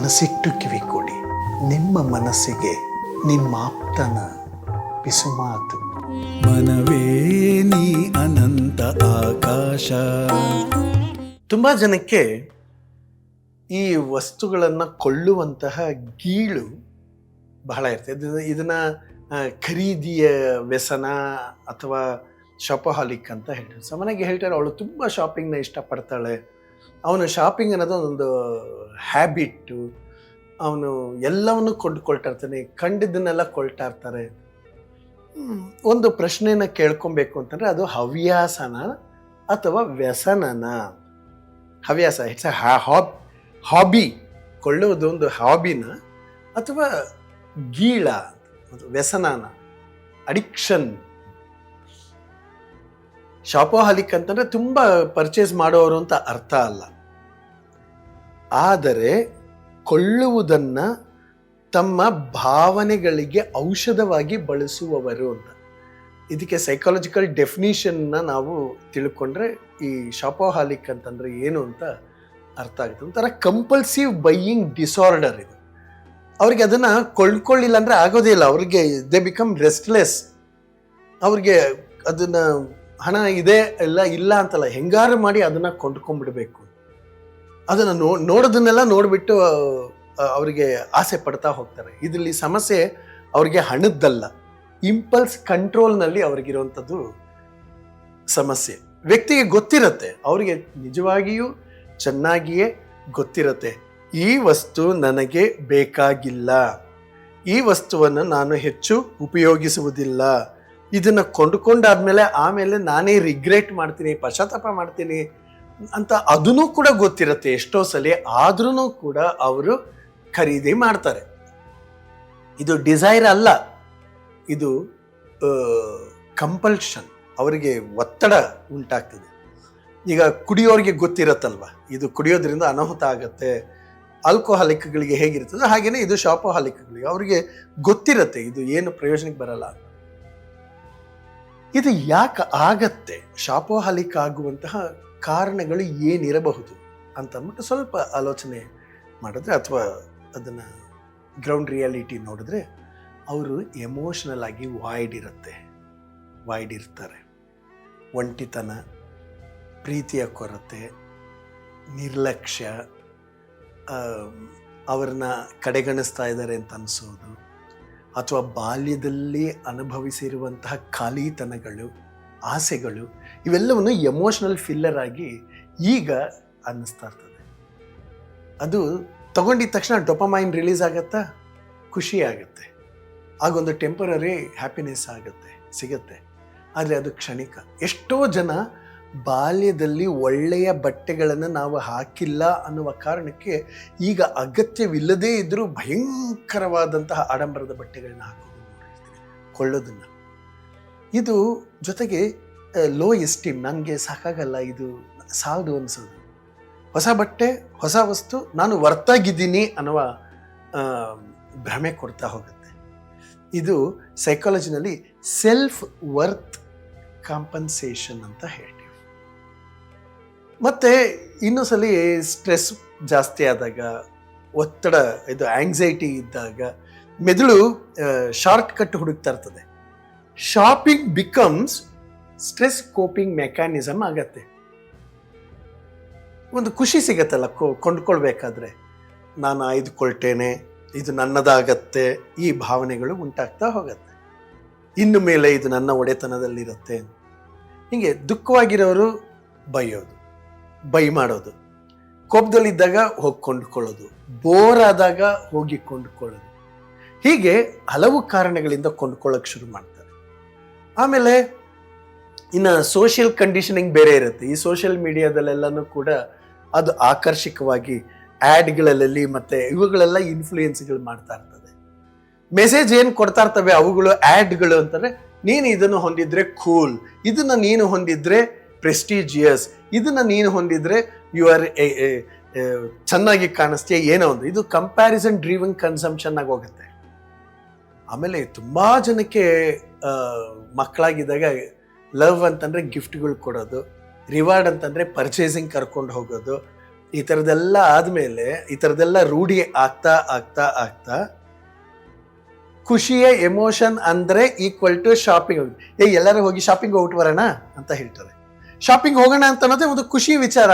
ಮನಸ್ಸಿಟ್ಟು ಕಿವಿ ಕೊಡಿ, ನಿಮ್ಮ ಮನಸ್ಸಿಗೆ ನಿಮ್ಮಾಪ್ತನ ಪಿಸುಮಾತು. ಮನವೇ ನೀ ಅನಂತ ಆಕಾಶ. ತುಂಬ ಜನಕ್ಕೆ ಈ ವಸ್ತುಗಳನ್ನು ಕೊಳ್ಳುವಂತಹ ಗೀಳು ಬಹಳ ಇರ್ತದೆ. ಇದನ್ನ ಖರೀದಿಯ ವ್ಯಸನ ಅಥವಾ ಶಾಪಹಾಲಿಕ್ ಅಂತ ಹೇಳ್ತಾರೆ. ಸಾಮಾನ್ಯವಾಗಿ ಹೇಳ್ತಾರೆ, ಅವಳು ತುಂಬ ಶಾಪಿಂಗ್ನ ಇಷ್ಟಪಡ್ತಾಳೆ, ಅವನು ಶಾಪಿಂಗ್ ಅನ್ನೋದು ಒಂದು ಹ್ಯಾಬಿಟ್ಟು, ಅವನು ಎಲ್ಲವನ್ನು ಕೊಂಡ್ಕೊಳ್ತಾ ಇರ್ತಾನೆ, ಕಂಡಿದ್ದನ್ನೆಲ್ಲ ಕೊಳ್ತಾ ಇರ್ತಾರೆ. ಒಂದು ಪ್ರಶ್ನೆನ ಕೇಳ್ಕೊಬೇಕು ಅಂತಂದರೆ ಅದು ಹವ್ಯಾಸನ ಅಥವಾ ವ್ಯಸನನ? ಹವ್ಯಾಸ, ಇಟ್ಸ್ ಹಾಬಿ, ಕೊಳ್ಳುವುದು ಒಂದು ಹಾಬಿನ ಅಥವಾ ಗೀಳ, ವ್ಯಸನನ, ಅಡಿಕ್ಷನ್? ಶಾಪೋಹಾಲಿಕ್ ಅಂತಂದ್ರೆ ತುಂಬ ಪರ್ಚೇಸ್ ಮಾಡೋರು ಅಂತ ಅರ್ಥ ಅಲ್ಲ, ಆದರೆ ಕೊಳ್ಳುವುದನ್ನ ತಮ್ಮ ಭಾವನೆಗಳಿಗೆ ಔಷಧವಾಗಿ ಬಳಸುವವರು ಅಂತ. ಇದಕ್ಕೆ ಸೈಕಾಲಜಿಕಲ್ ಡೆಫಿನಿಷನ್ನ ನಾವು ತಿಳ್ಕೊಂಡ್ರೆ ಈ ಶಾಪೋಹಾಲಿಕ್ ಅಂತಂದ್ರೆ ಏನು ಅಂತ ಅರ್ಥ ಆಗುತ್ತೆ. ಒಂಥರ ಕಂಪಲ್ಸಿವ್ ಬೈಯಿಂಗ್ ಡಿಸಾರ್ಡರ್ ಇದು. ಅವ್ರಿಗೆ ಅದನ್ನ ಕೊಳ್ಳಿಲ್ಲ ಅಂದ್ರೆ ಆಗೋದೇ ಇಲ್ಲ. ಅವ್ರಿಗೆ ದೇ ಬಿಕಮ್ ರೆಸ್ಟ್ಲೆಸ್. ಅವ್ರಿಗೆ ಅದನ್ನ ಹಣ ಇದೆ ಇಲ್ಲ ಅಂತಲ್ಲ, ಹೆಂಗಾರು ಮಾಡಿ ಅದನ್ನ ಕೊಂಡ್ಕೊಂಡ್ಬಿಡ್ಬೇಕು. ಅದನ್ನ ನೋಡೋದನ್ನೆಲ್ಲ ನೋಡ್ಬಿಟ್ಟು ಅವರಿಗೆ ಆಸೆ ಪಡ್ತಾ ಹೋಗ್ತಾರೆ. ಇದರಲ್ಲಿ ಸಮಸ್ಯೆ ಅವ್ರಿಗೆ ಹಣದ್ದಲ್ಲ, ಇಂಪಲ್ಸ್ ಕಂಟ್ರೋಲ್ನಲ್ಲಿ ಅವ್ರಿಗಿರುವಂಥದ್ದು ಸಮಸ್ಯೆ. ವ್ಯಕ್ತಿಗೆ ಗೊತ್ತಿರತ್ತೆ, ಅವರಿಗೆ ನಿಜವಾಗಿಯೂ ಚೆನ್ನಾಗಿಯೇ ಗೊತ್ತಿರತ್ತೆ, ಈ ವಸ್ತು ನನಗೆ ಬೇಕಾಗಿಲ್ಲ, ಈ ವಸ್ತುವನ್ನು ನಾನು ಹೆಚ್ಚು ಉಪಯೋಗಿಸುವುದಿಲ್ಲ, ಇದನ್ನ ಕೊಂಡುಕೊಂಡಾದ್ಮೇಲೆ ಆಮೇಲೆ ನಾನೇ ರಿಗ್ರೆಟ್ ಮಾಡ್ತೀನಿ, ಪಶ್ಚಾತ್ತಾಪ ಮಾಡ್ತೀನಿ ಅಂತ ಅದನ್ನೂ ಕೂಡ ಗೊತ್ತಿರತ್ತೆ ಎಷ್ಟೋ ಸಲ. ಆದ್ರೂ ಕೂಡ ಅವರು ಖರೀದಿ ಮಾಡ್ತಾರೆ. ಇದು ಡಿಸೈರ್ ಅಲ್ಲ, ಇದು ಕಂಪಲ್ಷನ್. ಅವರಿಗೆ ಒತ್ತಡ ಉಂಟಾಗ್ತದೆ. ಈಗ ಕುಡಿಯೋರಿಗೆ ಗೊತ್ತಿರತ್ತಲ್ವ, ಇದು ಕುಡಿಯೋದ್ರಿಂದ ಅನಾಹುತ ಆಗತ್ತೆ. ಆಲ್ಕೋಹಾಲಿಕ್ಗಳಿಗೆ ಹೇಗಿರ್ತದೆ ಹಾಗೇನೆ ಇದು ಶಾಪೋಹಾಲಿಕ್ಗಳಿಗೆ ಅವ್ರಿಗೆ ಗೊತ್ತಿರತ್ತೆ ಇದು ಏನು ಪ್ರಯೋಜನಕ್ಕೆ ಬರಲ್ಲ. ಇದು ಯಾಕೆ ಆಗತ್ತೆ, ಶಾಪೋಹಾಲಿಕ್ ಆಗುವಂತಹ ಕಾರಣಗಳು ಏನಿರಬಹುದು ಅಂತ ಅಂದ್ಬಿಟ್ಟು ಸ್ವಲ್ಪ ಆಲೋಚನೆ ಮಾಡಿದ್ರೆ ಅಥವಾ ಅದನ್ನು ಗ್ರೌಂಡ್ ರಿಯಾಲಿಟಿ ನೋಡಿದ್ರೆ, ಅವರು ಎಮೋಷನಲ್ ಆಗಿ ವಾಯ್ಡ್ ಇರ್ತಾರೆ. ಒಂಟಿತನ, ಪ್ರೀತಿಯ ಕೊರತೆ, ನಿರ್ಲಕ್ಷ್ಯ, ಅವ್ರನ್ನ ಕಡೆಗಣಿಸ್ತಾ ಇದ್ದಾರೆ ಅಂತ ಅನಿಸೋದು, ಅಥವಾ ಬಾಲ್ಯದಲ್ಲಿ ಅನುಭವಿಸಿರುವಂತಹ ಖಾಲಿತನಗಳು, ಆಸೆಗಳು, ಇವೆಲ್ಲವನ್ನು ಎಮೋಷನಲ್ ಫಿಲ್ಲರ್ ಆಗಿ ಈಗ ಅನ್ನಿಸ್ತಾ ಇರ್ತದೆ. ಅದು ತಗೊಂಡಿದ ತಕ್ಷಣ ಡೊಪಮೈನ್ ರಿಲೀಸ್ ಆಗತ್ತಾ, ಖುಷಿ ಆಗುತ್ತೆ, ಆಗೊಂದು ಟೆಂಪರರಿ ಹ್ಯಾಪಿನೆಸ್ ಸಿಗತ್ತೆ. ಆದರೆ ಅದು ಕ್ಷಣಿಕ. ಎಷ್ಟೋ ಜನ ಬಾಲ್ಯದಲ್ಲಿ ಒಳ್ಳೆಯ ಬಟ್ಟೆಗಳನ್ನು ನಾವು ಹಾಕಿಲ್ಲ ಅನ್ನುವ ಕಾರಣಕ್ಕೆ ಈಗ ಅಗತ್ಯವಿಲ್ಲದೇ ಇದ್ದರೂ ಭಯಂಕರವಾದಂತಹ ಆಡಂಬರದ ಬಟ್ಟೆಗಳನ್ನ ಹಾಕೋದು ನೋಡಿರ್ತೀವಿ, ಕೊಳ್ಳೋದನ್ನು. ಇದು ಜೊತೆಗೆ ಲೋ ಎಸ್ಟೀಮ್, ನನಗೆ ಸಾಕಾಗಲ್ಲ, ಇದು ಸಾಲದು ಅನಿಸೋದು. ಹೊಸ ಬಟ್ಟೆ, ಹೊಸ ವಸ್ತು, ನಾನು ವರ್ತಾಗಿದ್ದೀನಿ ಅನ್ನುವ ಭ್ರಮೆ ಕೊಡ್ತಾ ಹೋಗುತ್ತೆ. ಇದು ಸೈಕಾಲಜಿನಲ್ಲಿ ಸೆಲ್ಫ್ ವರ್ತ್ ಕಾಂಪನ್ಸೇಷನ್ ಅಂತ ಹೇಳ್ತೀವಿ. ಮತ್ತೆ ಇನ್ನೊಂದ್ಸಲಿ ಸ್ಟ್ರೆಸ್ ಜಾಸ್ತಿ ಆದಾಗ, ಒತ್ತಡ, ಇದು ಆಂಗ್ಸೈಟಿ ಇದ್ದಾಗ ಮೆದುಳು ಶಾರ್ಟ್ ಕಟ್ ಹುಡುಕ್ತಾ ಇರ್ತದೆ. Shopping becomes stress coping mechanism ಆಗತ್ತೆ. ಒಂದು ಖುಷಿ ಸಿಗತ್ತಲ್ಲ ಕೊಂಡ್ಕೊಳ್ಬೇಕಾದ್ರೆ, ನಾನು ಆಯ್ದುಕೊಳ್ತೇನೆ, ಇದು ನನ್ನದಾಗತ್ತೆ, ಈ ಭಾವನೆಗಳು ಉಂಟಾಗ್ತಾ ಹೋಗತ್ತೆ. ಇನ್ನು ಮೇಲೆ ಇದು ನನ್ನ ಒಡೆತನದಲ್ಲಿರುತ್ತೆ. ಹೀಗೆ ದುಃಖವಾಗಿರೋರು ಬೈ ಮಾಡೋದು, ಕೋಪದಲ್ಲಿದ್ದಾಗ ಹೋಗಿ ಕೊಂಡ್ಕೊಳ್ಳೋದು, ಬೋರ್ ಆದಾಗ ಹೋಗಿ ಕೊಂಡ್ಕೊಳ್ಳೋದು, ಹೀಗೆ ಹಲವು ಕಾರಣಗಳಿಂದ ಕೊಂಡ್ಕೊಳ್ಳೋಕೆ ಶುರು ಮಾಡ್ತಾರೆ. ಆಮೇಲೆ ಇನ್ನು ಸೋಷಿಯಲ್ ಕಂಡೀಷನಿಂಗ್ ಬೇರೆ ಇರುತ್ತೆ. ಈ ಸೋಷಿಯಲ್ ಮೀಡಿಯಾದಲ್ಲೆಲ್ಲನೂ ಕೂಡ ಅದು ಆಕರ್ಷಕವಾಗಿ ಆ್ಯಡ್ಗಳಲ್ಲಿ ಮತ್ತು ಇವುಗಳೆಲ್ಲ ಇನ್ಫ್ಲೂಯೆನ್ಸ್ಗಳು ಮಾಡ್ತಾ ಇರ್ತದೆ. ಮೆಸೇಜ್ ಏನು ಕೊಡ್ತಾ ಇರ್ತವೆ ಅವುಗಳು ಆ್ಯಡ್ಗಳು ಅಂತಂದರೆ, ನೀನು ಇದನ್ನು ಹೊಂದಿದ್ರೆ ಕೂಲ್, ಇದನ್ನು ನೀನು ಹೊಂದಿದ್ರೆ ಪ್ರೆಸ್ಟೀಜಿಯಸ್, ಇದನ್ನು ನೀನು ಹೊಂದಿದ್ರೆ ಯು ಆರ್ ಚೆನ್ನಾಗಿ ಕಾಣಿಸ್ತೀಯ, ಏನೋ ಒಂದು. ಇದು ಕಂಪ್ಯಾರಿಸನ್ ಡ್ರೀವನ್ ಕನ್ಸಂಪ್ಷನ್ ಆಗಿ ಹೋಗುತ್ತೆ. ಆಮೇಲೆ ತುಂಬ ಜನಕ್ಕೆ ಮಕ್ಕಳಾಗಿದ್ದಾಗ ಲವ್ ಅಂತಂದರೆ ಗಿಫ್ಟ್ಗಳು ಕೊಡೋದು, ರಿವಾರ್ಡ್ ಅಂತಂದರೆ ಪರ್ಚೇಸಿಂಗ್ ಕರ್ಕೊಂಡು ಹೋಗೋದು, ಈ ಥರದ್ದೆಲ್ಲ ಆದಮೇಲೆ ಈ ಥರದ್ದೆಲ್ಲ ರೂಢಿ ಆಗ್ತಾ ಆಗ್ತಾ ಆಗ್ತಾ ಖುಷಿಯ ಎಮೋಷನ್ ಅಂದರೆ ಈಕ್ವಲ್ ಟು ಶಾಪಿಂಗ್. ಎಲ್ಲರೂ ಹೋಗಿ ಶಾಪಿಂಗ್ ಹೋಗ್ಬಿಟ್ಟು ಬರೋಣ ಅಂತ ಹೇಳ್ತಾರೆ. ಶಾಪಿಂಗ್ ಹೋಗೋಣ ಅಂತ ಅನ್ನೋದೇ ಒಂದು ಖುಷಿ ವಿಚಾರ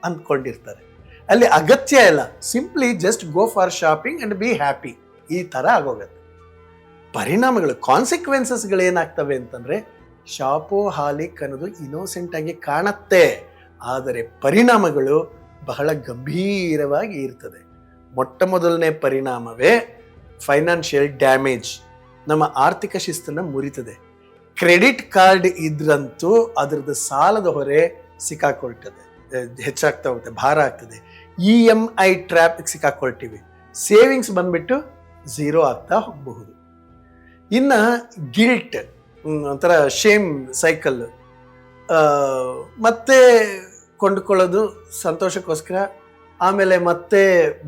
ಅಂದ್ಕೊಂಡಿರ್ತಾರೆ. ಅಲ್ಲಿ ಅಗತ್ಯ ಇಲ್ಲ, simply just go for shopping and be happy, ಈ ಥರ ಆಗೋಗತ್ತೆ. ಪರಿಣಾಮಗಳು, ಕಾನ್ಸಿಕ್ವೆನ್ಸಸ್ಗಳು ಏನಾಗ್ತವೆ ಅಂತಂದರೆ, ಶಾಪೋಹಾಲಿಕ್ ಅನ್ನೋದು ಇನ್ನೋಸೆಂಟ್ ಆಗಿ ಕಾಣುತ್ತೆ, ಆದರೆ ಪರಿಣಾಮಗಳು ಬಹಳ ಗಂಭೀರವಾಗಿ ಇರ್ತದೆ. ಮೊಟ್ಟ ಮೊದಲನೇ ಪರಿಣಾಮವೇ ಫೈನಾನ್ಷಿಯಲ್ ಡ್ಯಾಮೇಜ್. ನಮ್ಮ ಆರ್ಥಿಕ ಶಿಸ್ತನ್ನು ಮುರಿತದೆ. ಕ್ರೆಡಿಟ್ ಕಾರ್ಡ್ ಇದ್ರಂತೂ ಅದರದ್ದು ಸಾಲದ ಹೊರೆ ಸಿಕ್ಕಾಕೊಳ್ತದೆ, ಹೆಚ್ಚಾಗ್ತಾ ಹೋಗುತ್ತೆ, ಭಾರ ಆಗ್ತದೆ. EMI ಟ್ರ್ಯಾಪಿಗೆ ಸಿಕ್ಕಾಕೊಳ್ತೀವಿ. ಸೇವಿಂಗ್ಸ್ ಬಂದ್ಬಿಟ್ಟು ಝೀರೋ ಆಗ್ತಾ ಹೋಗಬಹುದು. ಇನ್ನು ಗಿಲ್ಟ್, ಒಂಥರ ಶೇಮ್ ಸೈಕಲ್. ಮತ್ತೆ ಕೊಂಡ್ಕೊಳ್ಳೋದು ಸಂತೋಷಕ್ಕೋಸ್ಕರ, ಆಮೇಲೆ ಮತ್ತೆ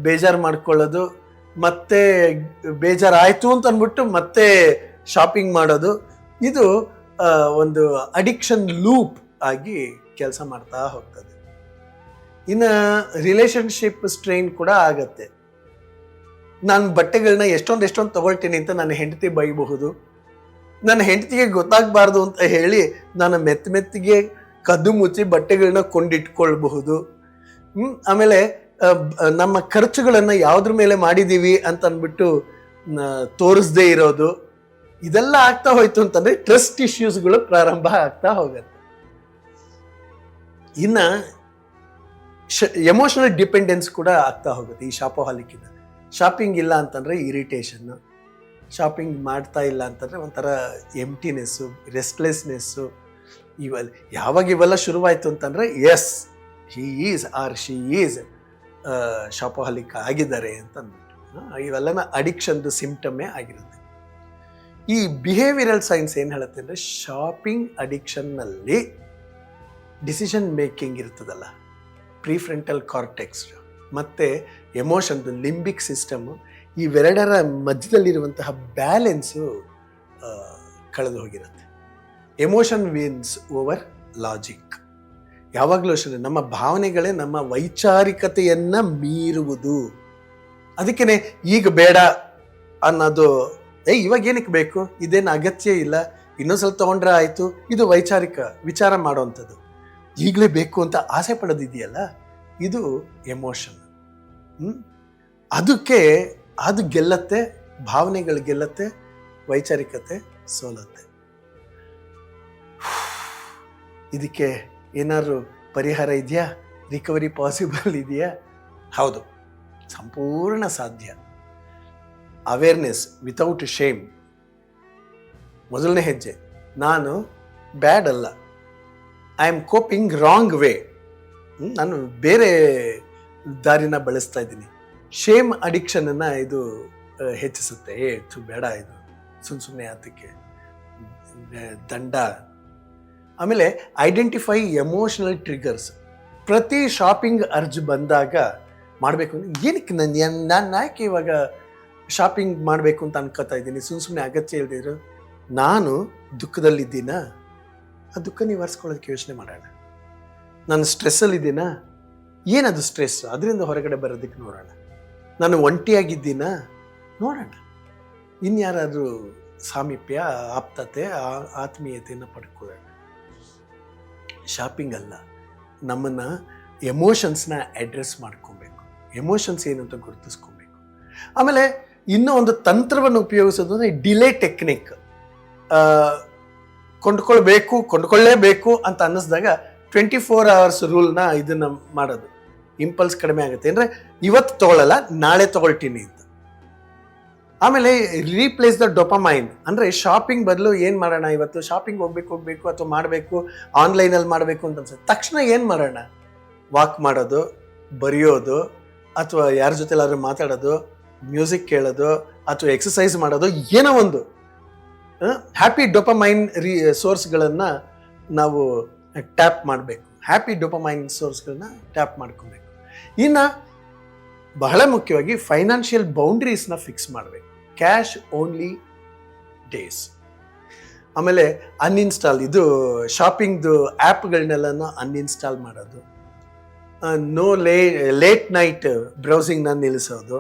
ಬೇಜಾರು ಮಾಡ್ಕೊಳ್ಳೋದು, ಮತ್ತೆ ಬೇಜಾರಾಯಿತು ಅಂತ ಅಂದ್ಬಿಟ್ಟು ಮತ್ತೆ ಶಾಪಿಂಗ್ ಮಾಡೋದು. ಇದು ಒಂದು ಅಡಿಕ್ಷನ್ ಲೂಪ್ ಆಗಿ ಕೆಲಸ ಮಾಡ್ತಾ ಹೋಗ್ತದೆ. ಇನ್ನು ರಿಲೇಷನ್ಶಿಪ್ ಸ್ಟ್ರೈನ್ ಕೂಡ ಆಗತ್ತೆ. ನಾನು ಬಟ್ಟೆಗಳನ್ನ ಎಷ್ಟೊಂದು ತಗೊಳ್ತೀನಿ ಅಂತ ನನ್ನ ಹೆಂಡತಿ ಬೈಬಹುದು. ನನ್ನ ಹೆಂಡತಿಗೆ ಗೊತ್ತಾಗಬಾರ್ದು ಅಂತ ಹೇಳಿ ನಾನು ಮೆತ್ತಿಗೆ ಕದ್ದು ಮುಚ್ಚಿ ಬಟ್ಟೆಗಳನ್ನ ಕೊಂಡಿಟ್ಕೊಳ್ಬಹುದು. ಆಮೇಲೆ ನಮ್ಮ ಖರ್ಚುಗಳನ್ನು ಯಾವುದ್ರ ಮೇಲೆ ಮಾಡಿದ್ದೀವಿ ಅಂತ ಅಂದ್ಬಿಟ್ಟು ತೋರಿಸದೇ ಇರೋದು. ಇದೆಲ್ಲ ಆಗ್ತಾ ಹೋಯ್ತು ಅಂತಂದ್ರೆ ಟ್ರಸ್ಟ್ ಇಶ್ಯೂಸ್ಗಳು ಪ್ರಾರಂಭ ಆಗ್ತಾ ಹೋಗುತ್ತೆ. ಇನ್ನು ಎಮೋಷನಲ್ ಡಿಪೆಂಡೆನ್ಸ್ ಕೂಡ ಆಗ್ತಾ ಹೋಗುತ್ತೆ ಈ ಶಾಪೋಹಾಲಿಕ್ಕಿಂದ. ಶಾಪಿಂಗ್ ಇಲ್ಲ ಅಂತಂದರೆ ಇರಿಟೇಷನ್ನು, ಶಾಪಿಂಗ್ ಮಾಡ್ತಾ ಇಲ್ಲ ಅಂತಂದರೆ ಒಂಥರ ಎಂಟಿನೆಸ್ಸು, ರೆಸ್ಟ್ಲೆಸ್ನೆಸ್ಸು. ಯಾವಾಗ ಇವೆಲ್ಲ ಶುರುವಾಯಿತು ಅಂತಂದರೆ as he is or she is shopaholic ಆಗಿದ್ದಾರೆ ಅಂತ ಅಂದ್ಬಿಟ್ಟು ಇವೆಲ್ಲನ ಅಡಿಕ್ಷನ್ದು ಸಿಂಪ್ಟಮೇ ಆಗಿರುತ್ತೆ. ಈ ಬಿಹೇವಿಯರಲ್ ಸೈನ್ಸ್ ಏನು ಹೇಳುತ್ತೆ ಅಂದರೆ, ಶಾಪಿಂಗ್ ಅಡಿಕ್ಷನ್ನಲ್ಲಿ ಡಿಸಿಷನ್ ಮೇಕಿಂಗ್ ಇರ್ತದಲ್ಲ, ಪ್ರಿಫ್ರಂಟಲ್ ಕಾರ್ಟೆಕ್ಸ್ ಮತ್ತು ಎಮೋಷನ್ದು ಲಿಂಬಿಕ್ ಸಿಸ್ಟಮು, ಇವೆರಡರ ಮಧ್ಯದಲ್ಲಿರುವಂತಹ ಬ್ಯಾಲೆನ್ಸು ಕಳೆದು ಹೋಗಿರುತ್ತೆ. Emotion wins over logic. ಯಾವಾಗಲೂ ಅಷ್ಟೇ ನಮ್ಮ ಭಾವನೆಗಳೇ ನಮ್ಮ ವೈಚಾರಿಕತೆಯನ್ನು ಮೀರುವುದು. ಅದಕ್ಕೇ ಈಗ ಬೇಡ ಅನ್ನೋದು, ಇವಾಗ ಏನಕ್ಕೆ ಬೇಕು, ಇದೇನು ಅಗತ್ಯ ಇಲ್ಲ, ಇನ್ನೊಂದು ಸ್ವಲ್ಪ ತೊಗೊಂಡ್ರೆ ಆಯಿತು, ಇದು ವೈಚಾರಿಕ ವಿಚಾರ ಮಾಡೋವಂಥದ್ದು. ಈಗಲೇ ಬೇಕು ಅಂತ ಆಸೆ ಪಡೋದಿದೆಯಲ್ಲ, ಇದು ಎಮೋಷನ್. ಅದಕ್ಕೆ ಅದು ಗೆಲ್ಲತ್ತೆ, ಭಾವನೆಗಳು ಗೆಲ್ಲತ್ತೆ, ವೈಚಾರಿಕತೆ ಸೋಲತ್ತೆ. ಇದಕ್ಕೆ ಏನಾದ್ರು ಪರಿಹಾರ ಇದೆಯಾ? ರಿಕವರಿ ಪಾಸಿಬಲ್ ಇದೆಯಾ? ಹೌದು, ಸಂಪೂರ್ಣ ಸಾಧ್ಯ. ಅವೇರ್ನೆಸ್ ವಿತೌಟ್ ಶೇಮ್ ಮೊದಲನೇ ಹೆಜ್ಜೆ. ನಾನು ಬ್ಯಾಡ್ ಅಲ್ಲ, I am coping wrong way, ನಾನು ಬೇರೆ ದಾರಿನ ಬಳಸ್ತಾ ಇದ್ದೀನಿ. ಶೇಮ್ ಅಡಿಕ್ಷನನ್ನು ಇದು ಹೆಚ್ಚಿಸುತ್ತೆ. ಬೇಡ, ಇದು ಸುಮ್ಮನೆ ಅದಕ್ಕೆ ದಂಡ. ಆಮೇಲೆ ಐಡೆಂಟಿಫೈ ಎಮೋಷನಲ್ ಟ್ರಿಗರ್ಸ್. ಪ್ರತಿ ಶಾಪಿಂಗ್ ಅರ್ಜ್ ಬಂದಾಗ ಮಾಡಬೇಕು ಅಂದರೆ, ಏನಕ್ಕೆ ನಾನು ಯಾಕೆ ಇವಾಗ ಶಾಪಿಂಗ್ ಮಾಡಬೇಕು ಅಂತ ಅನ್ಕೋತಾ ಇದ್ದೀನಿ, ಸುಮ್ಮನೆ ಅಗತ್ಯ ಇಲ್ದಿದ್ರು. ನಾನು ದುಃಖದಲ್ಲಿದ್ದೀನಾ, ಆ ದುಃಖ ನಿವಾರಿಸ್ಕೊಳ್ಳೋದಕ್ಕೆ ಯೋಚನೆ ಮಾಡೋಣ. ನಾನು ಸ್ಟ್ರೆಸ್ಸಲ್ಲಿದ್ದೀನಾ, ಏನದು ಸ್ಟ್ರೆಸ್, ಅದರಿಂದ ಹೊರಗಡೆ ಬರೋದಕ್ಕೆ ನೋಡೋಣ. ನಾನು ಒಂಟಿಯಾಗಿದ್ದೀನಾ, ನೋಡೋಣ. ಇನ್ಯಾರಾದರೂ ಸಾಮೀಪ್ಯ, ಆಪ್ತತೆ, ಆತ್ಮೀಯತೆಯನ್ನು ಪಡ್ಕೊಳ್ಳೋಣ. ಶಾಪಿಂಗ್ ಅಲ್ಲ, ನಮ್ಮನ್ನು ಎಮೋಷನ್ಸ್ನ ಅಡ್ರೆಸ್ ಮಾಡ್ಕೊಬೇಕು. ಎಮೋಷನ್ಸ್ ಏನು ಅಂತ ಗುರುತಿಸ್ಕೊಬೇಕು. ಆಮೇಲೆ ಇನ್ನೂ ಒಂದು ತಂತ್ರವನ್ನು ಉಪಯೋಗಿಸೋದು ಅಂದರೆ ಡಿಲೇ ಟೆಕ್ನಿಕ್. ಕೊಂಡ್ಕೊಳ್ಳೇಬೇಕು ಅಂತ ಅನ್ನಿಸ್ದಾಗ 24 hours ರೂಲ್ನ ಇದನ್ನು ಮಾಡೋದು. ಇಂಪಲ್ಸ್ ಕಡಿಮೆ ಆಗುತ್ತೆ. ಅಂದರೆ ಇವತ್ತು ತೊಗೊಳ್ಳಲ್ಲ, ನಾಳೆ ತೊಗೊಳ್ತೀನಿ ಅಂತ. ಆಮೇಲೆ ರೀಪ್ಲೇಸ್ ದ ಡೊಪಮೈನ್. ಅಂದರೆ ಶಾಪಿಂಗ್ ಬದಲು ಏನು ಮಾಡೋಣ, ಇವತ್ತು ಶಾಪಿಂಗ್ ಹೋಗ್ಬೇಕು ಅಥವಾ ಮಾಡಬೇಕು, ಆನ್ಲೈನಲ್ಲಿ ಮಾಡಬೇಕು ಅಂತ ಅನ್ಸುತ್ತೆ. ತಕ್ಷಣ ಏನು ಮಾಡೋಣ, ವಾಕ್ ಮಾಡೋದು, ಬರೆಯೋದು, ಅಥವಾ ಯಾರ ಜೊತೆ ಎಲ್ಲಾದ್ರೂ ಮಾತಾಡೋದು, ಮ್ಯೂಸಿಕ್ ಕೇಳೋದು, ಅಥವಾ ಎಕ್ಸಸೈಸ್ ಮಾಡೋದು, ಏನೋ ಒಂದು ಹ್ಯಾಪಿ ಡೊಪಮೈನ್ ಸೋರ್ಸ್ಗಳನ್ನು ನಾವು ಟ್ಯಾಪ್ ಮಾಡಬೇಕು. ಹ್ಯಾಪಿ ಡೊಪಮೈನ್ ಸೋರ್ಸ್ಗಳನ್ನ ಟ್ಯಾಪ್ ಮಾಡ್ಕೊಬೇಕು. ಇನ್ನು ಬಹಳ ಮುಖ್ಯವಾಗಿ ಫೈನಾನ್ಷಿಯಲ್ ಬೌಂಡ್ರೀಸ್ನ ಫಿಕ್ಸ್ ಮಾಡಬೇಕು. Cash only days. ಆಮೇಲೆ ಅನ್ಇನ್ಸ್ಟಾಲ್, ಇದು ಶಾಪಿಂಗ್ದು ಆ್ಯಪ್ಗಳನ್ನೆಲ್ಲನೂ ಅನ್ಇನ್ಸ್ಟಾಲ್ ಮಾಡೋದು. ನೋ ಲೇಟ್ ನೈಟ್ ಬ್ರೌಸಿಂಗ್ನ ನಿಲ್ಲಿಸೋದು.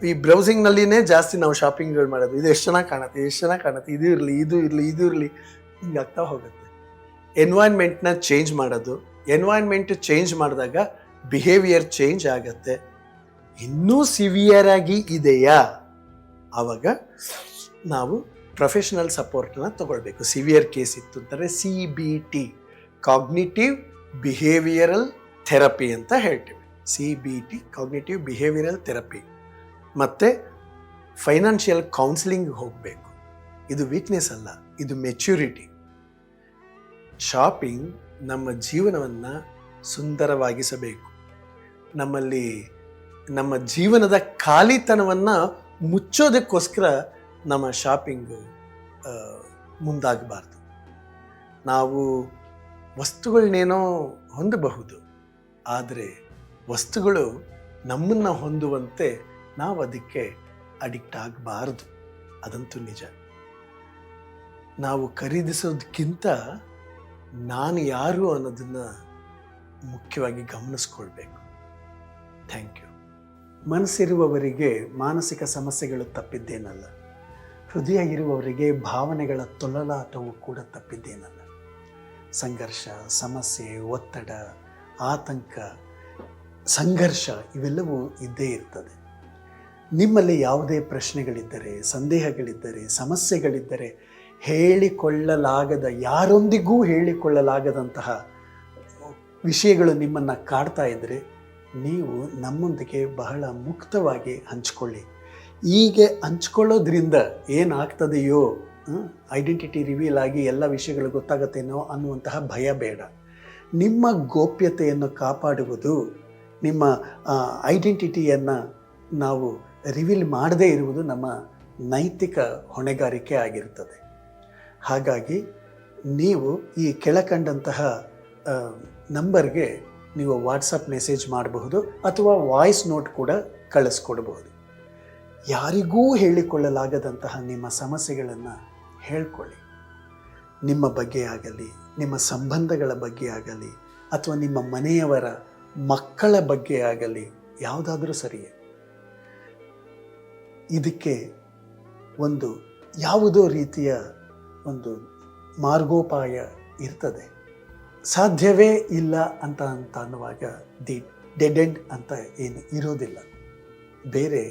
ಈ ಬ್ರೌಸಿಂಗ್ನಲ್ಲಿನೇ ಜಾಸ್ತಿ ನಾವು ಶಾಪಿಂಗ್ಗಳು ಮಾಡೋದು. ಇದು ಎಷ್ಟು ಚೆನ್ನಾಗಿ ಕಾಣುತ್ತೆ, ಇದು ಇರಲಿ ಹಿಂಗೆ ಆಗ್ತಾ ಹೋಗುತ್ತೆ. ಎನ್ವೈರ್ನ್ಮೆಂಟ್ನ ಚೇಂಜ್ ಮಾಡೋದು. ಎನ್ವೈರ್ನ್ಮೆಂಟ್ ಚೇಂಜ್ ಮಾಡಿದಾಗ ಬಿಹೇವಿಯರ್ ಚೇಂಜ್ ಆಗತ್ತೆ. ಇನ್ನೂ ಸಿವಿಯರ್ ಆಗಿ ಇದೆಯಾ, ಆವಾಗ ನಾವು ಪ್ರೊಫೆಷನಲ್ ಸಪೋರ್ಟ್ನ ತಗೊಳ್ಬೇಕು. ಸಿವಿಯರ್ ಕೇಸ್ ಇತ್ತು ಅಂತಾರೆ CBT, ಕಾಗ್ನಿಟಿವ್ ಬಿಹೇವಿಯರಲ್ ಥೆರಪಿ ಅಂತ ಹೇಳ್ತೀವಿ. CBT, cognitive behavioural therapy. ಮತ್ತು ಫೈನಾನ್ಷಿಯಲ್ ಕೌನ್ಸಿಲಿಂಗ್ ಹೋಗಬೇಕು. ಇದು ವೀಕ್ನೆಸ್ ಅಲ್ಲ, ಇದು ಮೆಚ್ಯೂರಿಟಿ. ಶಾಪಿಂಗ್ ನಮ್ಮ ಜೀವನವನ್ನು ಸುಂದರವಾಗಿಸಬೇಕು. ನಮ್ಮಲ್ಲಿ ನಮ್ಮ ಜೀವನದ ಖಾಲಿತನವನ್ನು ಮುಚ್ಚೋದಕ್ಕೋಸ್ಕರ ನಮ್ಮ ಶಾಪಿಂಗು ಮುಂದಾಗಬಾರ್ದು. ನಾವು ವಸ್ತುಗಳನ್ನೇನೋ ಹೊಂದಬಹುದು, ಆದರೆ ವಸ್ತುಗಳು ನಮ್ಮನ್ನು ಹೊಂದುವಂತೆ ನಾವು ಅದಕ್ಕೆ ಅಡಿಕ್ಟ್ ಆಗಬಾರ್ದು. ಅದಂತೂ ನಿಜ. ನಾವು ಖರೀದಿಸೋದಕ್ಕಿಂತ ನಾನು ಯಾರು ಅನ್ನೋದನ್ನು ಮುಖ್ಯವಾಗಿ ಗಮನಿಸ್ಕೊಳ್ಬೇಕು. Thank you. ಮನಸ್ಸಿರುವವರಿಗೆ ಮಾನಸಿಕ ಸಮಸ್ಯೆಗಳು ತಪ್ಪಿದ್ದೇನಲ್ಲ, ಹೃದಯ ಇರುವವರಿಗೆ ಭಾವನೆಗಳ ತೊಳಲಾಟವು ಕೂಡ ತಪ್ಪಿದ್ದೇನಲ್ಲ. ಸಂಘರ್ಷ, ಸಮಸ್ಯೆ, ಒತ್ತಡ, ಆತಂಕ, ಸಂಘರ್ಷ ಇವೆಲ್ಲವೂ ಇದ್ದೇ ಇರ್ತದೆ. ನಿಮ್ಮಲ್ಲಿ ಯಾವುದೇ ಪ್ರಶ್ನೆಗಳಿದ್ದರೆ, ಸಂದೇಹಗಳಿದ್ದರೆ, ಸಮಸ್ಯೆಗಳಿದ್ದರೆ, ಹೇಳಿಕೊಳ್ಳಲಾಗದ, ಯಾರೊಂದಿಗೂ ಹೇಳಿಕೊಳ್ಳಲಾಗದಂತಹ ವಿಷಯಗಳು ನಿಮ್ಮನ್ನು ಕಾಡ್ತಾ ಇದ್ದರೆ ನೀವು ನಮ್ಮೊಂದಿಗೆ ಬಹಳ ಮುಕ್ತವಾಗಿ ಹಂಚ್ಕೊಳ್ಳಿ. ಹೀಗೆ ಹಂಚ್ಕೊಳ್ಳೋದ್ರಿಂದ ಏನಾಗ್ತದೆಯೋ, ಐಡೆಂಟಿಟಿ ರಿವೀಲ್ ಆಗಿ ಎಲ್ಲ ವಿಷಯಗಳು ಗೊತ್ತಾಗತ್ತೇನೋ ಅನ್ನುವಂತಹ ಭಯ ಬೇಡ. ನಿಮ್ಮ ಗೋಪ್ಯತೆಯನ್ನು ಕಾಪಾಡುವುದು, ನಿಮ್ಮ ಐಡೆಂಟಿಟಿಯನ್ನು ನಾವು ರಿವೀಲ್ ಮಾಡದೇ ಇರುವುದು ನಮ್ಮ ನೈತಿಕ ಹೊಣೆಗಾರಿಕೆ ಆಗಿರ್ತದೆ. ಹಾಗಾಗಿ ನೀವು ಈ ಕೆಳಕಂಡಂತಹ ನಂಬರ್ಗೆ ನೀವು ವಾಟ್ಸಪ್ ಮೆಸೇಜ್ ಮಾಡಬಹುದು ಅಥವಾ ವಾಯ್ಸ್ ನೋಟ್ ಕೂಡ ಕಳಿಸ್ಕೊಡ್ಬೋದು. ಯಾರಿಗೂ ಹೇಳಿಕೊಳ್ಳಲಾಗದಂತಹ ನಿಮ್ಮ ಸಮಸ್ಯೆಗಳನ್ನು ಹೇಳ್ಕೊಳ್ಳಿ. ನಿಮ್ಮ ಬಗ್ಗೆ ಆಗಲಿ, ನಿಮ್ಮ ಸಂಬಂಧಗಳ ಬಗ್ಗೆ ಆಗಲಿ, ಅಥವಾ ನಿಮ್ಮ ಮನೆಯವರ ಮಕ್ಕಳ ಬಗ್ಗೆ ಆಗಲಿ, ಯಾವುದಾದ್ರೂ ಸರಿಯೇ. ಇದಕ್ಕೆ ಒಂದು ಯಾವುದೋ ರೀತಿಯ ಒಂದು ಮಾರ್ಗೋಪಾಯ ಇರ್ತದೆ. ಸಾಧ್ಯವೇ ಇಲ್ಲ ಅಂತ ಅನ್ನುವಾಗ ಡೆಡ್ ಎಂಡ್ ಅಂತ ಏನು ಇರೋದಿಲ್ಲ, ಬೇರೆ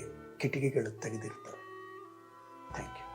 ಕಿಟಕಿಗಳು ತೆಗೆದಿರ್ತವೆ. Thank you.